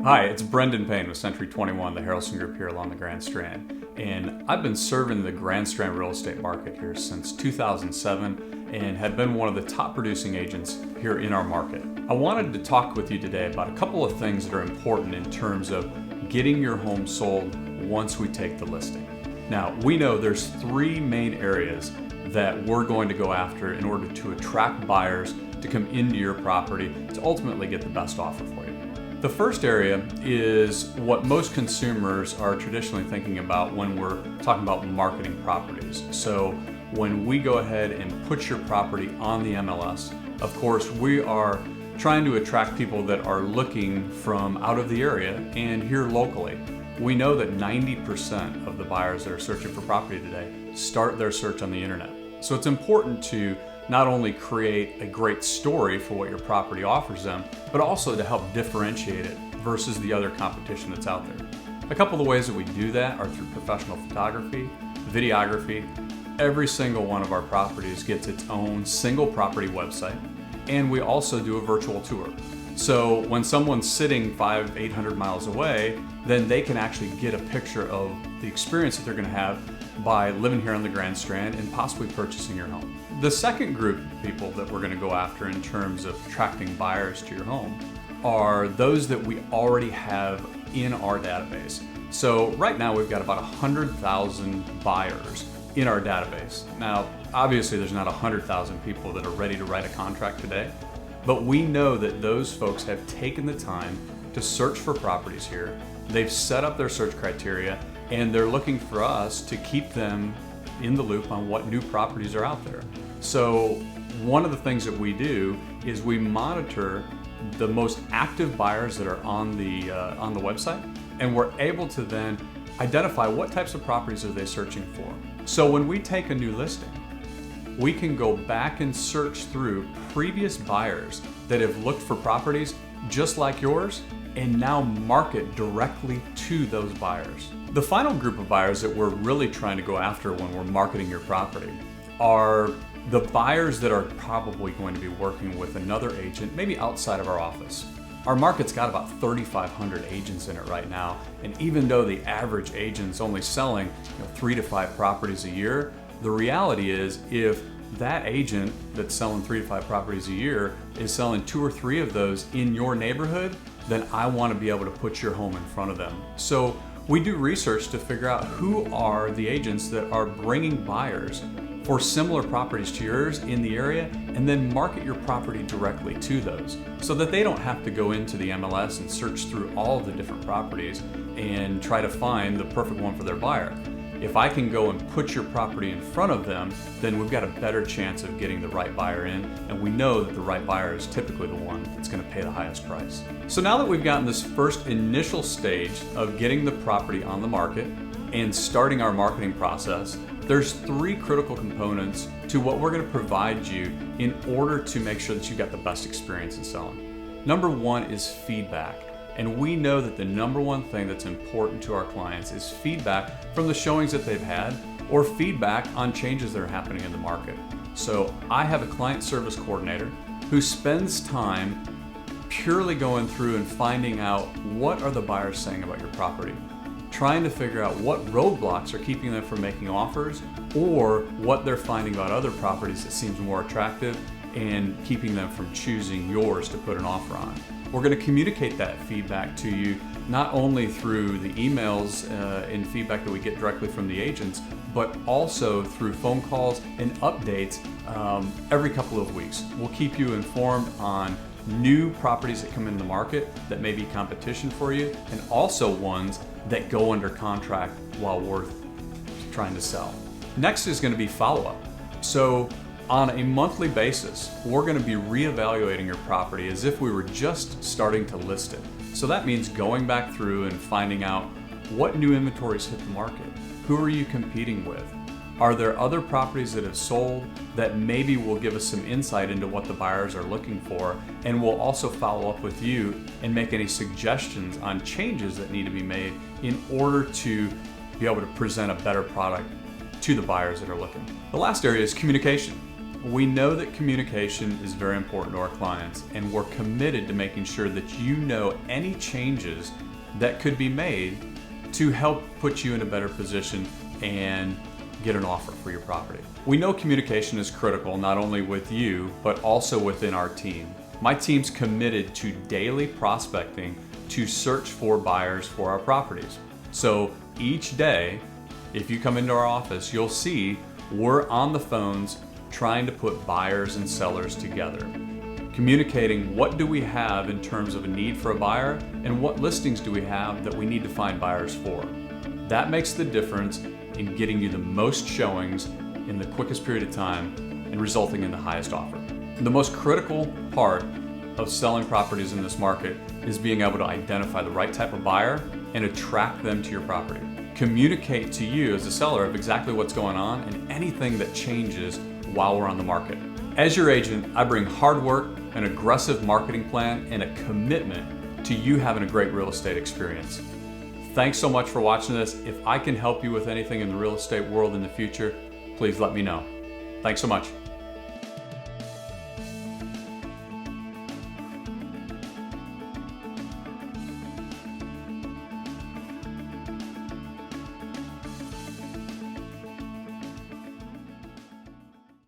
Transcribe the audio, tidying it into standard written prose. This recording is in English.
Hi, it's Brendan Payne with Century 21, the Harrelson Group here along the Grand Strand. And I've been serving the Grand Strand real estate market here since 2007 and have been one of the top producing agents here in our market. I wanted to talk with you today about a couple of things that are important in terms of getting your home sold once we take the listing. Now, we know there's three main areas that we're going to go after in order to attract buyers to come into your property to ultimately get the best offer for you. The first area is what most consumers are traditionally thinking about when we're talking about marketing properties. So when we go ahead and put your property on the MLS, of course, we are trying to attract people that are looking from out of the area and here locally. We know that 90% of the buyers that are searching for property today start their search on the internet. So it's important to not only create a great story for what your property offers them, but also to help differentiate it versus the other competition that's out there. A couple of the ways that we do that are through professional photography, videography. Every single one of our properties gets its own single property website, and we also do a virtual tour. So when someone's sitting 500-800 miles away, then they can actually get a picture of the experience that they're going to have by living here on the Grand Strand and possibly purchasing your home. The second group of people that we're going to go after in terms of attracting buyers to your home are those that we already have in our database. So right now we've got about 100,000 buyers in our database. Now, obviously there's not 100,000 people that are ready to write a contract today, but we know that those folks have taken the time to search for properties here. They've set up their search criteria and they're looking for us to keep them in the loop on what new properties are out there. So one of the things that we do is we monitor the most active buyers that are on the website, and we're able to then identify what types of properties are they searching for. So when we take a new listing, we can go back and search through previous buyers that have looked for properties just like yours and now market directly to those buyers. The final group of buyers that we're really trying to go after when we're marketing your property are the buyers that are probably going to be working with another agent, maybe outside of our office. Our market's got about 3,500 agents in it right now, and even though the average agent's only selling 3 to 5 properties a year, the reality is if that agent that's selling 3 to 5 properties a year is selling 2 or 3 of those in your neighborhood, then I want to be able to put your home in front of them. So we do research to figure out who are the agents that are bringing buyers for similar properties to yours in the area, and then market your property directly to those so that they don't have to go into the MLS and search through all of the different properties and try to find the perfect one for their buyer. If I can go and put your property in front of them, then we've got a better chance of getting the right buyer in, and we know that the right buyer is typically the one that's going to pay the highest price. So now that we've gotten this first initial stage of getting the property on the market and starting our marketing process, there's 3 critical components to what we're going to provide you in order to make sure that you got the best experience in selling. Number 1 is feedback. And we know that the number one thing that's important to our clients is feedback from the showings that they've had or feedback on changes that are happening in the market. So I have a client service coordinator who spends time purely going through and finding out what are the buyers saying about your property, trying to figure out what roadblocks are keeping them from making offers or what they're finding about other properties that seems more attractive and keeping them from choosing yours to put an offer on. We're going to communicate that feedback to you not only through the emails and feedback that we get directly from the agents, but also through phone calls and updates every couple of weeks. We'll keep you informed on new properties that come in the market that may be competition for you, and also ones that go under contract while we're trying to sell. Next is going to be follow-up. So on a monthly basis, we're going to be reevaluating your property as if we were just starting to list it. So that means going back through and finding out what new inventories hit the market. Who are you competing with? Are there other properties that have sold that maybe will give us some insight into what the buyers are looking for? And we'll also follow up with you and make any suggestions on changes that need to be made in order to be able to present a better product to the buyers that are looking. The last area is communication. We know that communication is very important to our clients, and we're committed to making sure that you know any changes that could be made to help put you in a better position and get an offer for your property. We know communication is critical not only with you, but also within our team. My team's committed to daily prospecting to search for buyers for our properties. So each day, if you come into our office, you'll see we're on the phones trying to put buyers and sellers together, communicating what do we have in terms of a need for a buyer and what listings do we have that we need to find buyers for. That makes the difference in getting you the most showings in the quickest period of time and resulting in the highest offer. The most critical part of selling properties in this market is being able to identify the right type of buyer and attract them to your property. Communicate to you as a seller of exactly what's going on and anything that changes while we're on the market. As your agent, I bring hard work, an aggressive marketing plan, and a commitment to you having a great real estate experience. Thanks so much for watching this. If I can help you with anything in the real estate world in the future, please let me know. Thanks so much.